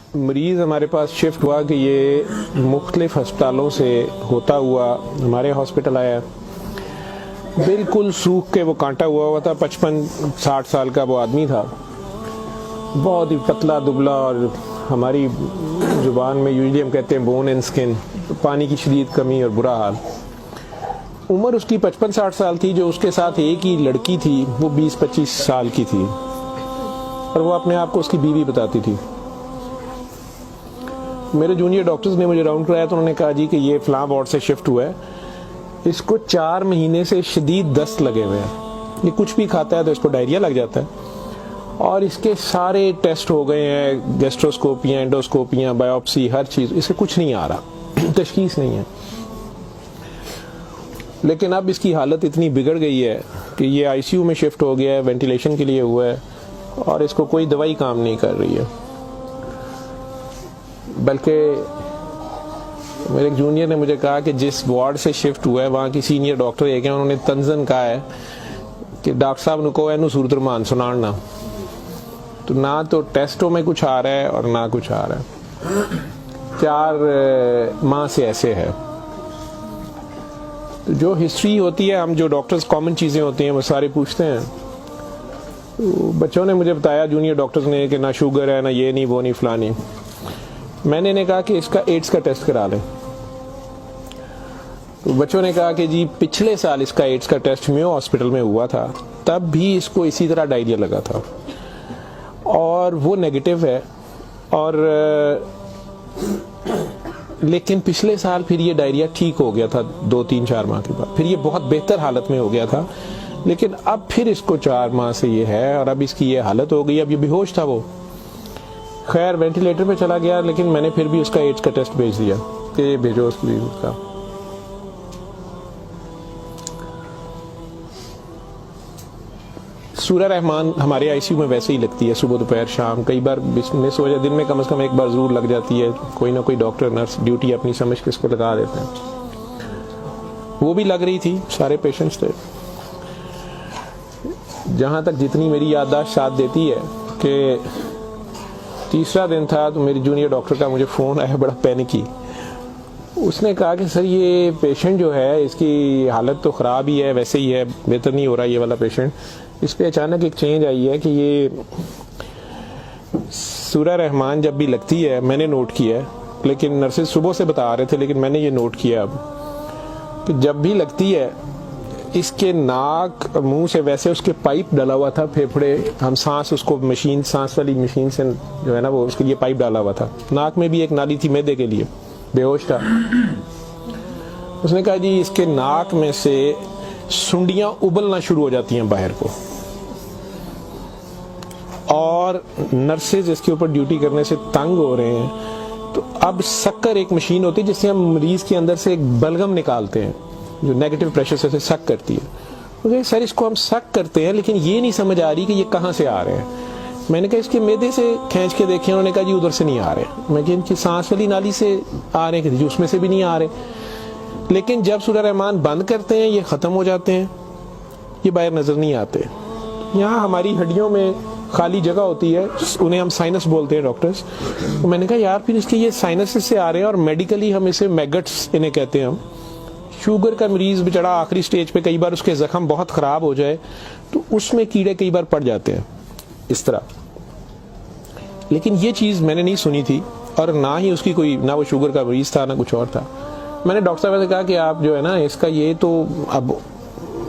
मरीज़ हमारे पास शिफ्ट हुआ कि ये मुख्तलिफ अस्पतालों से होता हुआ हमारे हॉस्पिटल आया। बिल्कुल सूख के वो कांटा हुआ था। 55-60 साल का वो आदमी था, बहुत ही पतला दुबला, और हमारी ज़ुबान में यूजुअली हम कहते हैं बोन एंड स्किन, पानी की शदीद कमी और बुरा हाल। उम्र उसकी 55-60 साल थी। जो उसके साथ एक ही लड़की थी वो 20-25 साल की थी, और वो अपने आप को उसकी बीवी बताती थी। मेरे जूनियर डॉक्टर्स ने मुझे राउंड कराया तो उन्होंने कहा जी कि ये फ़लाँ वार्ड से शिफ्ट हुआ है, इसको 4 महीने से शदीद दस्त लगे हुए हैं, ये कुछ भी खाता है तो इसको डायरिया लग जाता है, और इसके सारे टेस्ट हो गए हैं, गैस्ट्रोस्कोपियाँ, एंडोस्कोपियाँ, बायोप्सी, हर चीज़, इसे कुछ नहीं आ रहा, तशखीस नहीं है। लेकिन अब इसकी हालत इतनी बिगड़ गई है कि ये आईसीयू में शिफ्ट हो गया है, वेंटिलेशन के लिए हुआ है, और इसको कोई दवाई काम नहीं कर रही है। बल्कि मेरे एक जूनियर ने मुझे कहा कि जिस वार्ड से शिफ्ट हुआ है वहाँ की सीनियर डॉक्टर एक है, उन्होंने तंजन कहा है कि डॉक्टर साहब ने कहो एनू सूरत रमान सुनाना। तो ना तो टेस्टों में कुछ आ रहा है और ना कुछ आ रहा है। 4 माह से ऐसे है। तो जो हिस्ट्री होती है, हम जो डॉक्टर्स कॉमन चीज़ें होती हैं वो सारे पूछते हैं। तो बच्चों ने मुझे बताया, जूनियर डॉक्टर्स ने, कि ना शुगर है, ना ये नहीं, वो नहीं, फलानी। मैंने इन्हें कहा कि इसका एड्स का टेस्ट करा लें। तो बच्चों ने कहा कि जी पिछले साल इसका एड्स का टेस्ट मेयो हॉस्पिटल में हुआ था, तब भी इसको इसी तरह डायरिया लगा था और वो नेगेटिव है, और लेकिन पिछले साल फिर ये डायरिया ठीक हो गया था 2-3-4 माह के बाद, फिर ये बहुत बेहतर हालत में हो गया था। लेकिन अब फिर इसको 4 माह से ये है, और अब इसकी ये हालत हो गई। अब ये बेहोश था वो, खैर वेंटिलेटर पे चला गया, लेकिन मैंने फिर भी उसका एड्स का टेस्ट भेज दिया कि भेजो उसका। सूरा रहमान हमारे आईसीयू में वैसे ही लगती है, सुबह दोपहर शाम, कई बार मिस हो जाए, दिन में कम से कम एक बार जरूर लग जाती है। कोई ना कोई डॉक्टर नर्स ड्यूटी अपनी समझ के इसको लगा देते हैं। वो भी लग रही थी, सारे पेशेंट्स थे। जहाँ तक जितनी मेरी याददाश्त साथ देती है कि तीसरा दिन था तो मेरी जूनियर डॉक्टर का मुझे फ़ोन आया, बड़ा पैनिकी। उसने कहा कि सर ये पेशेंट जो है इसकी हालत तो ख़राब ही है, वैसे ही है, बेहतर नहीं हो रहा ये वाला पेशेंट। इस पर अचानक एक चेंज आई है कि ये सूरा रहमान जब भी लगती है, मैंने नोट किया है, लेकिन नर्सेज सुबह से बता रहे थे, लेकिन मैंने ये नोट किया अब कि जब भी लगती है इसके नाक मुंह से वैसे उसके पाइप डाला हुआ था, फेफड़े, हम सांस उसको मशीन, सांस वाली मशीन से जो है ना वो उसके लिए पाइप डाला हुआ था, नाक में भी एक नाली थी मैदे के लिए, बेहोश था। उसने कहा जी इसके नाक में से सुंडियां उबलना शुरू हो जाती हैं बाहर को, और नर्सेज इसके ऊपर ड्यूटी करने से तंग हो रहे हैं। तो अब शक्कर एक मशीन होती है जिससे हम मरीज के अंदर से एक बलगम निकालते हैं जो नेगेटिव प्रेशर से सक करती है। मुझे सर इसको हम सक करते हैं, लेकिन ये नहीं समझ आ रही कि ये कहाँ से आ रहे हैं। मैंने कहा इसके मैदे से खींच के देखे, उन्होंने कहा जी उधर से नहीं आ रहे। मैं इनकी सांस वाली नाली से आ रहे हैं, उसमें से भी नहीं आ रहे। लेकिन जब सूरा रहमान बंद करते हैं ये ख़त्म हो जाते हैं, ये बाहर नज़र नहीं आते। यहाँ हमारी हड्डियों में खाली जगह होती है, उन्हें हम साइनस बोलते हैं डॉक्टर्स। तो मैंने कहा यार फिर इसके ये साइनस से आ रहे हैं, और मेडिकली हम इसे मैगट्स इन्हें कहते हैं हम। शुगर का मरीज बेचारा आखिरी स्टेज पे, कई बार उसके जख्म बहुत ख़राब हो जाए तो उसमें कीड़े कई बार पड़ जाते हैं इस तरह। लेकिन ये चीज़ मैंने नहीं सुनी थी, और ना ही उसकी कोई, ना वो शुगर का मरीज था ना कुछ और था। मैंने डॉक्टर साहब से कहा कि आप जो है ना इसका ये तो अब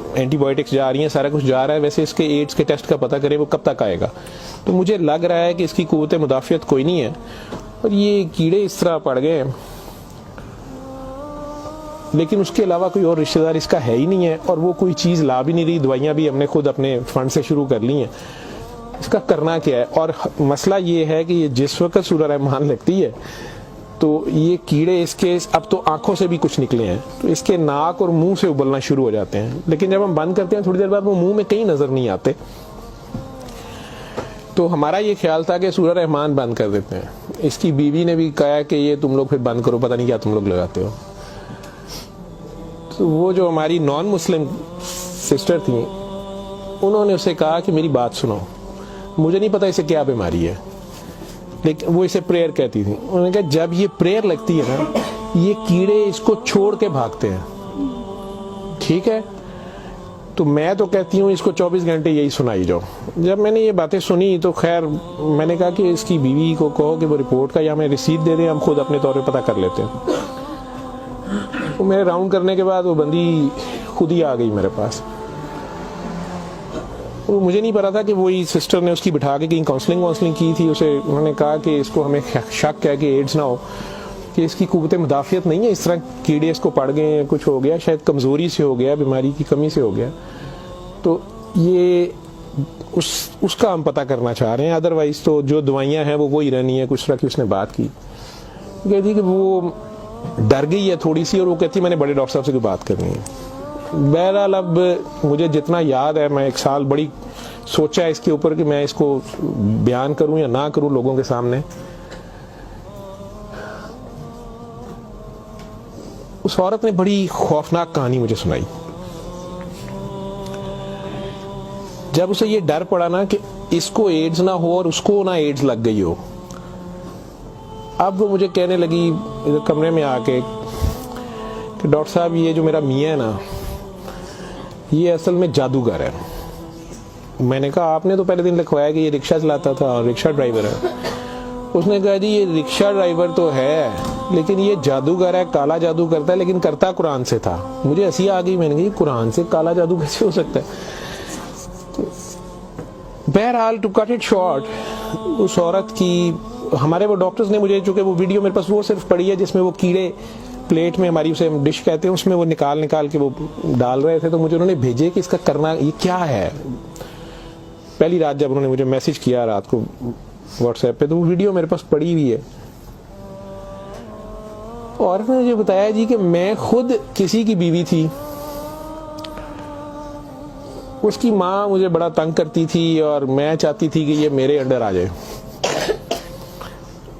एंटीबायोटिक्स जा रही हैं, सारा कुछ जा रहा है, वैसे इसके एड्स के टेस्ट का पता करें वो कब तक आएगा। तो मुझे लग रहा है कि इसकी क़ुव्वत मुदाफ़ियत कोई नहीं है, और ये कीड़े इस तरह पड़ गए हैं, लेकिन उसके अलावा कोई और रिश्तेदार इसका है ही नहीं है, और वो कोई चीज़ ला भी नहीं रही। दवाइयाँ भी हमने खुद अपने फंड से शुरू कर ली हैं। इसका करना क्या है? और मसला ये है कि ये जिस वक्त सूरा रहमान लगती है तो ये कीड़े इसके अब तो आंखों से भी कुछ निकले हैं, तो इसके नाक और मुंह से उबलना शुरू हो जाते हैं। लेकिन जब हम बंद करते हैं थोड़ी देर बाद वो मुंह में कहीं नज़र नहीं आते। तो हमारा ये ख्याल था कि सूरा रहमान बंद कर देते हैं। इसकी बीवी ने भी कहा कि ये तुम लोग फिर बंद करो, पता नहीं क्या तुम लोग लगाते हो। तो वो जो हमारी नॉन मुस्लिम सिस्टर थी, उन्होंने उसे कहा कि मेरी बात सुनो, मुझे नहीं पता इसे क्या बीमारी है, लेकिन वो इसे प्रेयर कहती थी। उन्होंने कहा जब ये प्रेयर लगती है ना, ये कीड़े इसको छोड़ के भागते हैं, ठीक है। तो मैं तो कहती हूँ इसको 24 घंटे यही सुनाई जाओ। जब मैंने ये बातें सुनी तो खैर मैंने कहा कि इसकी बीवी को कहो कि वो रिपोर्ट का या हमें रसीद दे दें, हम खुद अपने तौर पे पता कर लेते हैं। तो मेरे राउंड करने के बाद वो बंदी खुद ही आ गई मेरे पास। तो मुझे नहीं पता था कि वही सिस्टर ने उसकी बिठा के कहीं काउंसलिंग की थी। उसे उन्होंने कहा कि इसको हमें शक है कि एड्स ना हो, कि इसकी कुव्वत मुदाफ़ियत नहीं है, इस तरह कीड़े इसको पड़ गए, कुछ हो गया, शायद कमज़ोरी से हो गया, बीमारी की कमी से हो गया। तो ये उसका हम पता करना चाह रहे हैं। अदरवाइज़ तो जो दवाइयाँ हैं वो वही रहनी है। कुछ तरह की उसने बात की, कहती कि वो डर गई है थोड़ी सी, और वो कहती मैंने बड़े डॉक्टर साहब से कोई बात करनी है। बहरहाल अब मुझे जितना याद है, मैं 1 साल बड़ी सोचा है इसके ऊपर कि मैं इसको बयान करूं या ना करूं लोगों के सामने। उस औरत ने बड़ी खौफनाक कहानी मुझे सुनाई। जब उसे ये डर पड़ा ना कि इसको एड्स ना हो और उसको ना एड्स लग गई हो, अब वो मुझे कहने लगी इधर कमरे में आके कि डॉक्टर साहब ये जो मेरा मियाँ है ना, ये असल में जादूगर है। मैंने कहा आपने तो पहले दिन लिखवाया कि ये रिक्शा चलाता था और रिक्शा ड्राइवर है। उसने कहा जी ये रिक्शा ड्राइवर तो है, लेकिन ये जादूगर है, काला जादू करता है, लेकिन करता कुरान से था। मुझे हंसी आ गई, मैंने कहा कुरान से काला जादू कैसे हो सकता है। तो बहरहाल टू कट इट शॉर्ट, उस औरत की हमारे वो डॉक्टर्स ने मुझे, चूंकि वो वीडियो मेरे पास वो सिर्फ पड़ी है जिसमें वो कीड़े प्लेट में, हमारी उसे हम डिश कहते हैं, उसमें वो निकाल के वो डाल रहे थे। तो मुझे उन्होंने भेजे कि इसका करना ये क्या है। पहली रात जब उन्होंने मुझे मैसेज किया रात को व्हाट्सएप पे, तो वो वीडियो मेरे पास पड़ी हुई है। और उसने मुझे बताया जी कि मैं खुद किसी की बीवी थी, उसकी माँ मुझे बड़ा तंग करती थी और मैं चाहती थी कि ये मेरे अंडर आ जाए।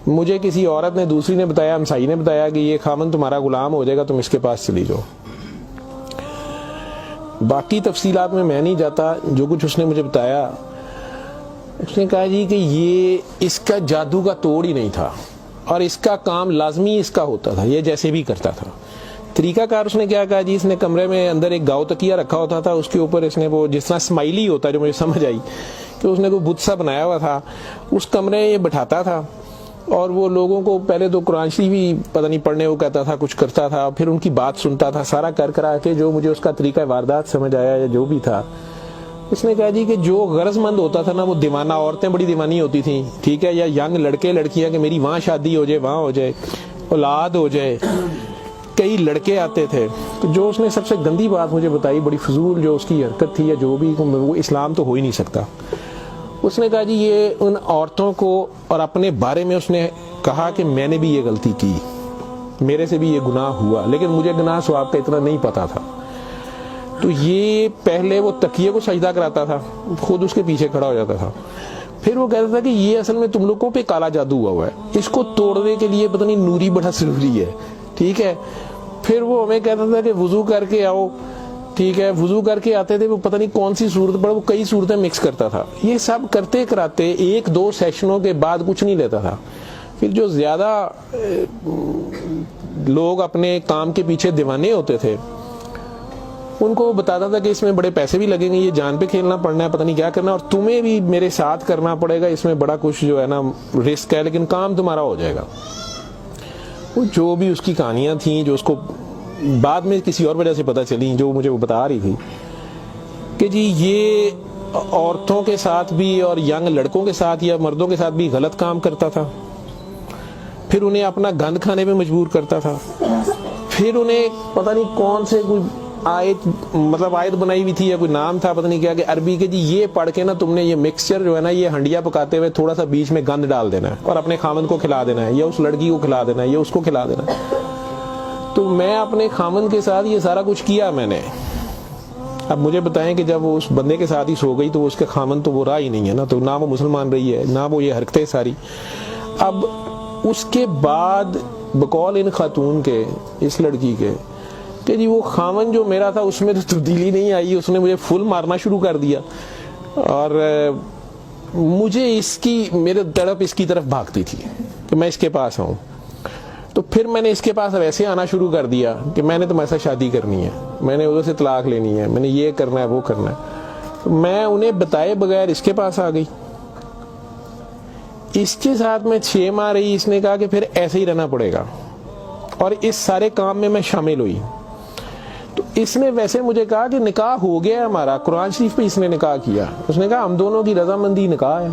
मुझे किसी औरत ने, दूसरी ने बताया, हमसाई ने बताया कि ये खामन तुम्हारा गुलाम हो जाएगा, तुम इसके पास चली जाओ। बाकी तफसीलात में मैं नहीं जाता। जो कुछ उसने मुझे बताया, उसने कहा जी कि ये इसका जादू का तोड़ ही नहीं था और इसका काम लाजमी इसका होता था, ये जैसे भी करता था। तरीकाकार उसने क्या कहा जी, इसने कमरे में अंदर एक गाव तकिया रखा होता था, उसके ऊपर इसने वो जिस तरह स्माइली होता है, जो मुझे समझ आई कि उसने कोई बुत सा बनाया हुआ था, उस कमरे में ये बैठाता था और वो लोगों को पहले तो कुरान शरीफ भी पता नहीं पढ़ने वो कहता था, कुछ करता था, फिर उनकी बात सुनता था, सारा कर करा के जो मुझे उसका तरीका वारदात समझ आया या जो भी था। उसने कहा जी कि जो गरजमंद होता था ना, वो दीवाना, औरतें बड़ी दीवानी होती थी, ठीक है, या यंग लड़के लड़कियां कि मेरी वहाँ शादी हो जाए, वहाँ हो जाए, औलाद हो जाए, कई लड़के आते थे। तो जो उसने सबसे गंदी बात मुझे बताई, बड़ी फजूल जो उसकी हरकत थी या जो भी, वो इस्लाम तो हो ही नहीं सकता। उसने कहा जी ये उन औरतों को, और अपने बारे में उसने कहा कि मैंने भी ये गलती की, मेरे से भी ये गुनाह हुआ, लेकिन मुझे गुनाह सवाब का इतना नहीं पता था। तो ये पहले वो तकिए को सजदा कराता था, खुद उसके पीछे खड़ा हो जाता था, फिर वो कहता था कि ये असल में तुम लोगों पे काला जादू हुआ है, इसको तोड़ने के लिए पता नहीं नूरी बड़ा जरूरी है, ठीक है। फिर वो हमें कहता था कि वुजू करके आओ, ठीक है, वुजू करके आते थे, वो पता नहीं कौन सी सूरत पर वो कई सूरतें मिक्स करता था। ये सब करते कराते 1-2 सेशनों के बाद कुछ नहीं लेता था। फिर जो ज्यादा लोग अपने काम के पीछे दीवाने होते थे, उनको वो बताता था कि इसमें बड़े पैसे भी लगेंगे, ये जान पे खेलना पड़ना है, पता नहीं क्या करना, और तुम्हें भी मेरे साथ करना पड़ेगा, इसमें बड़ा कुछ जो है ना रिस्क है, लेकिन काम तुम्हारा हो जाएगा। वो जो भी उसकी कहानियां थी, जो उसको बाद में किसी और वजह से पता चली, जो मुझे वो बता रही थी कि जी ये औरतों के साथ भी और यंग लड़कों के साथ या मर्दों के साथ भी गलत काम करता था, फिर उन्हें अपना गंद खाने पे मजबूर करता था, फिर उन्हें पता नहीं कौन से कोई आयत बनाई हुई थी या कोई नाम था, पता नहीं क्या, कि अरबी के जी ये पढ़ के ना तुमने ये मिक्सचर जो है ना, ये हंडिया पकाते हुए थोड़ा सा बीच में गंद डाल देना है और अपने खामन को खिला देना है, या उस लड़की को खिला देना है, या उसको खिला देना है। तो मैं अपने खामन के साथ ये सारा कुछ किया मैंने। अब मुझे बताएं कि जब वो उस बंदे के साथ ही सो गई तो उसके खामन तो वो रहा ही नहीं है ना, तो ना वो मुसलमान रही है, ना वो ये हरकतें सारी। अब उसके बाद बकौल इन खातून के, इस लड़की के, कि जी वो खामन जो मेरा था उसमें तो तब्दीली नहीं आई, उसने मुझे फुल मारना शुरू कर दिया। और मुझे इसकी, मेरे तड़प इसकी तरफ भागती थी कि मैं इसके पास आऊँ। तो फिर मैंने इसके पास वैसे आना शुरू कर दिया कि मैंने तुम्हारे साथ शादी करनी है, मैंने उधर से तलाक लेनी है, मैंने ये करना है वो करना है। तो मैं उन्हें बताए बगैर इसके पास आ गई। इसके साथ में 6 माह रही। इसने कहा कि फिर ऐसे ही रहना पड़ेगा, और इस सारे काम में मैं शामिल हुई। तो इसने वैसे मुझे कहा कि निकाह हो गया हमारा, कुरान शरीफ पे इसने निकाह किया। उसने कहा हम दोनों की रजामंदी निकाह है,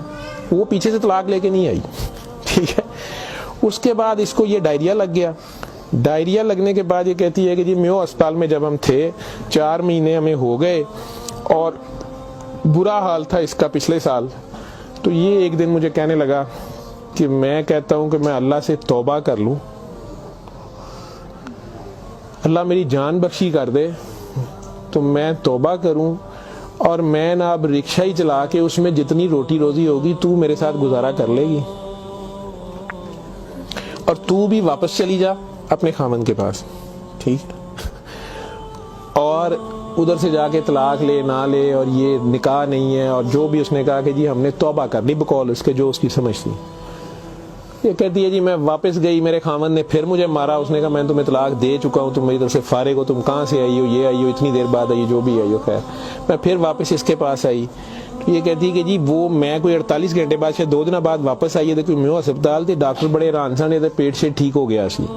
वो पीछे से तलाक लेके नहीं आई। ठीक है। उसके बाद इसको ये डायरिया लग गया। डायरिया लगने के बाद ये कहती है कि जी मेयो अस्पताल में जब हम थे 4 महीने हमें हो गए और बुरा हाल था इसका पिछले साल। तो ये एक दिन मुझे कहने लगा कि मैं कहता हूं कि मैं अल्लाह से तौबा कर लूं, अल्लाह मेरी जान बख्शी कर दे, तो मैं तौबा करूं और मैं ना अब रिक्शा ही चला के उसमें जितनी रोटी रोजी होगी तू मेरे साथ गुजारा कर लेगी, और तू भी वापस चली जा अपने खामन के पास। ठीक। और उधर से जाके तलाक ले ना ले, और ये निकाह नहीं है, और जो भी उसने कहा कि जी हमने तौबा कर ली बकौल उसके जो उसकी समझ थी। ये कहती है जी मैं वापस गई, मेरे खामन ने फिर मुझे मारा। उसने कहा मैं तुम्हें तलाक दे चुका हूँ, तुम मेरी तरफ से फारिग हो, तुम कहाँ से आई हो, ये आई हो, इतनी देर बाद आई हो, जो भी आई हो। खैर मैं फिर वापस इसके पास आई। तो ये कहती है कि जी वो मैं कोई 48 घंटे बाद, शायद 2 दिन बाद वापस आई है। देखो मैं अस्पताल थे, डॉक्टर बड़े हैरान थे, पेट से ठीक हो गया सी।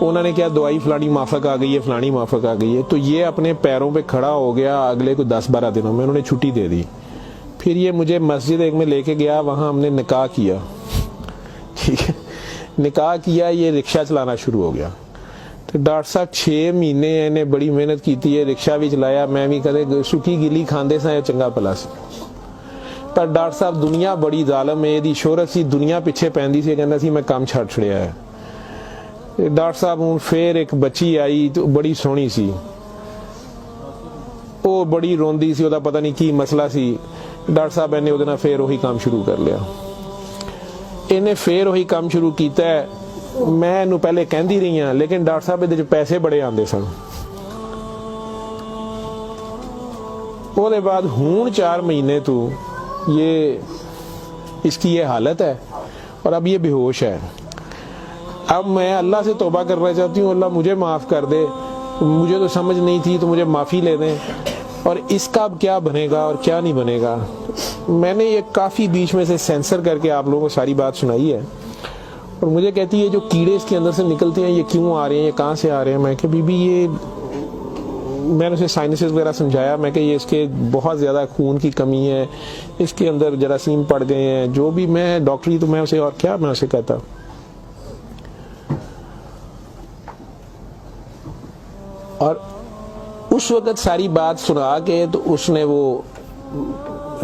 उन्होंने क्या दवाई फलानी माफक आ गई है, फलानी माफक आ गई है। तो ये अपने पैरों पे खड़ा हो गया। अगले कोई 10-12 दिनों में उन्होंने छुट्टी दे दी। फिर ये मुझे मस्जिद एक में लेके गया, वहां हमने निकाह किया। ठीक है। निकाह किया, ये रिक्शा चलाना शुरू हो गया। तो डॉक्टर साहब 6 महीने इन्हें बड़ी मेहनत की थी, रिक्शा भी चलाया, मैं भी कदे सुखी गिली खांदे सा चंगा भला सी। पर डॉक्टर साहब दुनिया बड़ी जालम है, यदी शोहरत सी दुनिया पिछे पैंदी सी, कहना सी मैं काम छड़ छड़िया है। डॉक्टर साहब हूँ फिर एक बच्ची आई, तो बड़ी सोहनी सी, वो बड़ी रोंदी सी, ओदा पता नहीं की मसला सी। डॉक्टर साहब ने ਉਹਦੇ ਨਾਲ फिर वही काम शुरू कर लिया। इन्हें फिर वही काम शुरू किया है। मैं इनू पहले कहती रही हाँ, लेकिन डॉक्टर साहब ਇਹਦੇ पैसे बड़े आते सन। ਉਹਦੇ बाद हूँ 4 महीने तो ये इसकी ये हालत है, और अब ये बेहोश है। अब मैं अल्लाह से तौबा करना चाहती हूँ, अल्लाह मुझे माफ़ कर दे, मुझे तो समझ नहीं थी, तो मुझे माफ़ी ले दें, और इसका अब क्या बनेगा और क्या नहीं बनेगा। मैंने ये काफ़ी बीच में से सेंसर करके आप लोगों को सारी बात सुनाई है। और मुझे कहती है जो कीड़े इसके अंदर से निकलते हैं ये क्यों आ रहे हैं, ये कहाँ से आ रहे हैं। मैं कि बीबी ये, मैंने उसे साइनसेस वगैरह समझाया। मैं कि ये इसके बहुत ज़्यादा खून की कमी है, इसके अंदर जरासीम पड़ गए हैं, जो भी। मैं डॉक्टरी तो मैं उसे और क्या मैं उसे कहता। और उस वक्त सारी बात सुना के तो उसने वो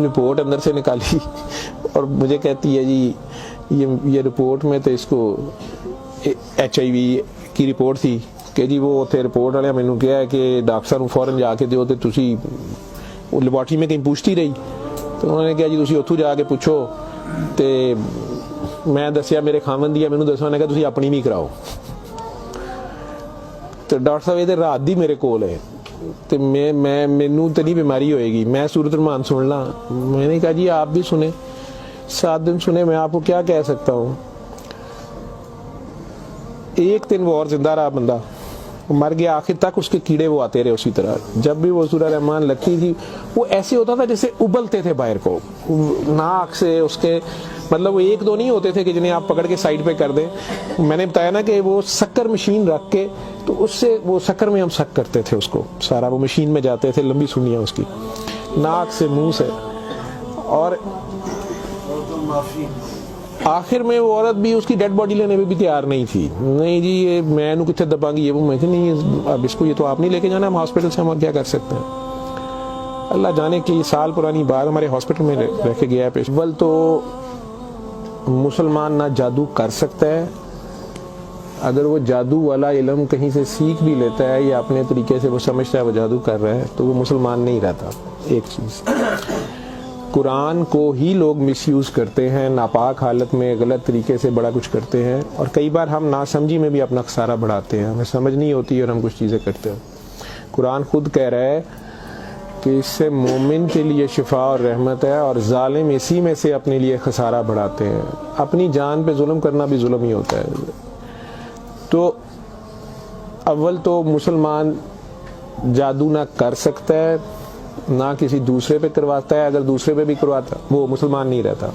रिपोर्ट अंदर से निकाली और मुझे कहती है जी ये रिपोर्ट में तो इसको HIV की रिपोर्ट थी कि जी वो उत्थे रिपोर्ट वाले मैनू कहा है कि डॉक्टर साहब फौरन जाके दिओ ते तुसी वो लेबोरेटरी में कहीं पूछती रही। तो उन्होंने कहा जी तुसी उत्थों जाके पूछो। तो मैं दसिया मेरे खामन दी मैनू दसो, उन्होंने कहा तुसी अपनी भी कराओ। तो डॉक्टर साहब ये रात दी मेरे कोल है, तो मैं मैनू तो नहीं बीमारी होएगी, मैं सूरत रहमान सुन ला। मैंने कहा जी आप भी सुने, 7 दिन सुने, मैं आपको क्या कह सकता हूँ। 1 दिन वो और जिंदा रहा, बंदा मर गया। आखिर तक उसके कीड़े वो आते रहे उसी तरह। जब भी वो सूरत रहमान लगती थी वो ऐसे होता था जैसे उबलते थे बाहर को, नाक से उसके, मतलब वो 1-2 नहीं होते थे कि जिन्हें आप पकड़ के साइड पे कर दें। मैंने बताया ना कि वो शक्कर मशीन रख के, तो उससे वो शक्कर में हम शक करते थे उसको सारा, वो मशीन में जाते थे, लंबी सुनियाँ उसकी नाक से मुंह से। और आखिर में वो औरत भी उसकी डेड बॉडी लेने में भी तैयार नहीं थी। नहीं जी ये मैं नू कितने दबांगी, ये वो। मैं नहीं, अब इसको ये तो आप नहीं लेके जाना, हम हॉस्पिटल से हम क्या कर सकते हैं। अल्लाह जाने की साल पुरानी बात हमारे हॉस्पिटल में रह के गया है पेश। अव्वल तो मुसलमान ना जादू कर सकता है, अगर वो जादू वाला इल्म कहीं से सीख भी लेता है या अपने तरीके से वो समझता है वो जादू कर रहा है, तो वो मुसलमान नहीं रहता। एक चीज़, कुरान को ही लोग मिसयूज करते हैं, नापाक हालत में गलत तरीके से बड़ा कुछ करते हैं, और कई बार हम नासमझी में भी अपना खसारा बढ़ाते हैं, हमें समझ नहीं होती और हम कुछ चीज़ें करते हैं। कुरान खुद कह रहा है कि इससे मोमिन के लिए शिफा और रहमत है, और जालिम इसी में से अपने लिए खसारा बढ़ाते हैं। अपनी जान पे जुल्म करना भी जुल्म ही होता है। तो अव्वल तो मुसलमान जादू ना कर सकता है, ना किसी दूसरे पे करवाता है। अगर दूसरे पे भी करवाता वो मुसलमान नहीं रहता।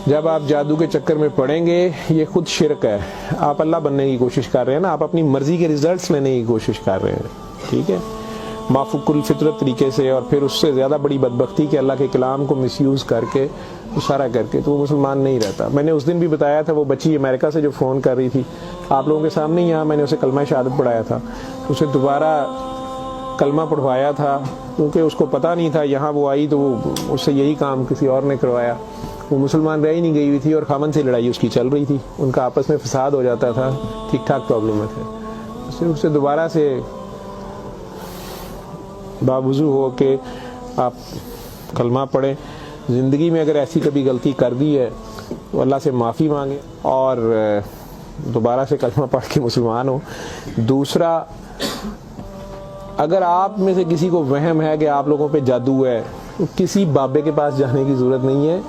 जब आप जादू के चक्कर में पड़ेंगे, ये खुद शिरक है। आप अल्लाह बनने की कोशिश कर रहे हैं ना, आप अपनी मर्जी के रिजल्ट्स लेने की कोशिश कर रहे हैं, ठीक है, माफुकुल फितरत तरीके से, और फिर उससे ज़्यादा बड़ी बदबख्ती कि अल्लाह के कलाम को मिसयूज़ करके, इशारा करके, तो वो मुसलमान नहीं रहता। मैंने उस दिन भी बताया था, वो बच्ची अमेरिका से जो फ़ोन कर रही थी, आप लोगों के सामने यहाँ मैंने उसे कलमा शहादत पढ़ाया था, उसे दोबारा कलमा पढ़वाया था, क्योंकि उसको पता नहीं था। यहाँ वो आई तो उससे यही काम किसी और ने करवाया। वो मुसलमान रह ही नहीं गई हुई थी, और खामन से लड़ाई उसकी चल रही थी, उनका आपस में फसाद हो जाता था, ठीक ठाक प्रॉब्लम में थे। उससे दोबारा से बावजू हो के आप कलमा पढ़ें। ज़िंदगी में अगर ऐसी कभी गलती कर दी है तो अल्लाह से माफ़ी मांगे और दोबारा से कलमा पढ़ के मुसलमान हो। दूसरा, अगर आप में से किसी को वहम है कि आप लोगों पे जादू है, तो किसी बाबे के पास जाने की ज़रूरत नहीं है।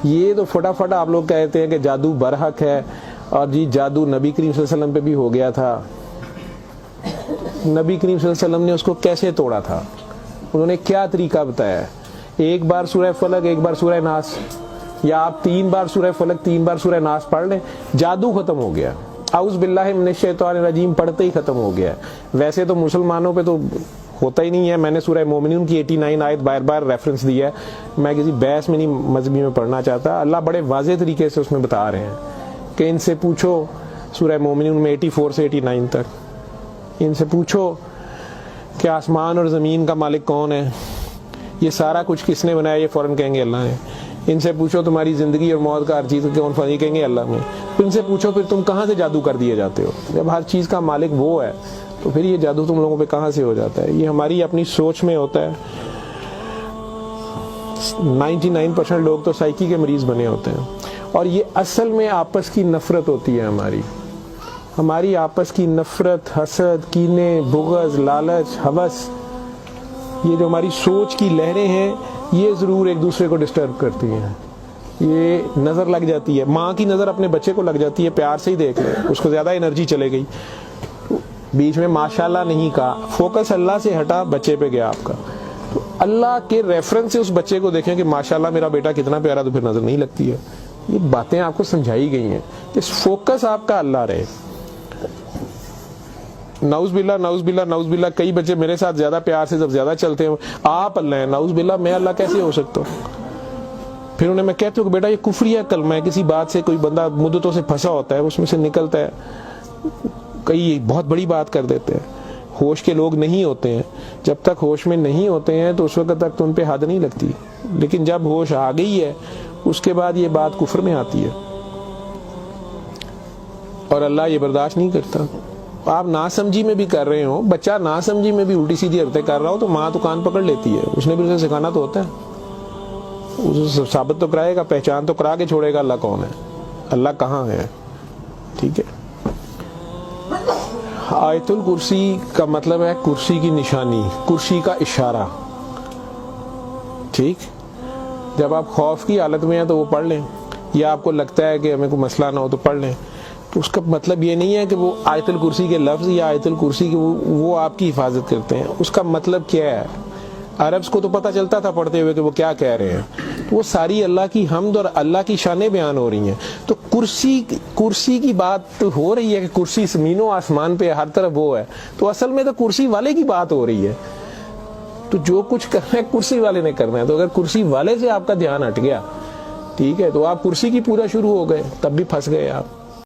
ये तो फटाफट आप लोग कहते हैं कि जादू बरहक है, और जी जादू नबी करीम सल्लल्लाहु अलैहि वसल्लम पे भी हो गया था। नबी करीम सल्लल्लाहु अलैहि वसल्लम ने उसको कैसे तोड़ा था, उन्होंने क्या तरीका बताया? एक बार सूरह फलक, एक बार सूरह नास, या आप 3 बार सूरह फलक 3 बार सूरह नास पढ़ लें, जादू खत्म हो गया। औज़ बिल्लाहि मिनश शैतानिर रजीम पढ़ते ही खत्म हो गया। वैसे तो मुसलमानों पे तो होता ही नहीं है। मैंने सूरह मोमिनून की 89 आयत बार बार रेफरेंस दिया है। मैं किसी बहस में नहीं मजहबी में पढ़ना चाहता। अल्लाह बड़े वाज़ेह तरीके से उसमें बता रहे हैं कि इनसे पूछो, सूरह मोमिनून में 84 से 89 तक, इनसे पूछो कि आसमान और ज़मीन का मालिक कौन है, ये सारा कुछ किसने बनाया? ये फ़ौरन कहेंगे अल्लाह ने। इनसे पूछो तुम्हारी ज़िंदगी और मौत का हर चीज़ कौन फनी, कहेंगे अल्लाह ने। फिर इनसे पूछो फिर तुम कहाँ से जादू कर दिए जाते हो? जब हर चीज़ का मालिक वो है तो फिर ये जादू तुम लोगों पे कहाँ से हो जाता है? ये हमारी अपनी सोच में होता है। 99% लोग तो साइकी के मरीज बने होते हैं, और ये असल में आपस की नफरत होती है। हमारी आपस की नफरत, हसद, कीने, बुग़्ज़, लालच, हवस, ये जो हमारी सोच की लहरें हैं, ये ज़रूर एक दूसरे को डिस्टर्ब करती हैं। ये नज़र लग जाती है, माँ की नज़र अपने बच्चे को लग जाती है, प्यार से ही देख ले, उसको ज़्यादा एनर्जी चले गई, बीच में माशाल्लाह नहीं कहा, फोकस अल्लाह से हटा, बच्चे पे गया आपका। तो अल्लाह के रेफरेंस से उस बच्चे को देखें कि माशाल्लाह मेरा बेटा कितना प्यारा, तो फिर नज़र नहीं लगती है। ये बातें आपको समझाई गई हैं कि फोकस आपका अल्लाह रहे। नाउज़ बिल्ला, कई बच्चे मेरे साथ ज्यादा प्यार से जब ज्यादा चलते हैं, आप अल्लाह है, नाउज़ बिल्ला मैं अल्लाह कैसे हो सकता हूँ? फिर उन्हें मैं कहती हूँ कि बेटा ये कुफरिया कलमा है। किसी बात से कोई बंदा मुद्दतों से फंसा होता है, उसमें से निकलता है, कई बहुत बड़ी बात कर देते हैं। होश के लोग नहीं होते हैं, जब तक होश में नहीं होते हैं तो उस वक्त तक तो उन पे हद नहीं लगती, लेकिन जब होश आ गई है उसके बाद ये बात कुफर में आती है, और अल्लाह ये बर्दाश्त नहीं करता। आप नासमझी में भी कर रहे हो, बच्चा नासमझी में भी उल्टी सीधी हरकतें कर रहा हो, तो माँ तो कान पकड़ लेती है, उसने भी उसे सिखाना तो होता है, उसे साबित तो कराएगा, पहचान तो करा के छोड़ेगा अल्लाह कौन है, अल्लाह कहाँ है। ठीक है, आयतुल कुर्सी का मतलब है कुर्सी की निशानी, कुर्सी का इशारा। ठीक, जब आप खौफ की हालत में हैं तो वो पढ़ लें, या आपको लगता है कि हमें कोई मसला ना हो तो पढ़ लें। तो उसका मतलब ये नहीं है कि वो आयतुल कुर्सी के लफ्ज़ या आयतुल कुर्सी के वो आपकी हिफाजत करते हैं। उसका मतलब क्या है? अरब्स को तो पता चलता था पढ़ते हुए कि वो क्या कह रहे हैं, तो वो सारी अल्लाह की हम्द और अल्लाह की शानें बयान हो रही हैं। तो कुर्सी की बात तो हो रही है कि कुर्सी ज़मीनों आसमान पे हर तरफ वो है, तो असल में तो कुर्सी वाले की बात हो रही है। तो जो कुछ करना है कुर्सी वाले ने करना है। तो अगर कुर्सी वाले से आपका ध्यान हट गया, ठीक है, तो आप कुर्सी की पूजा शुरू हो गए, तब भी फंस गए आप।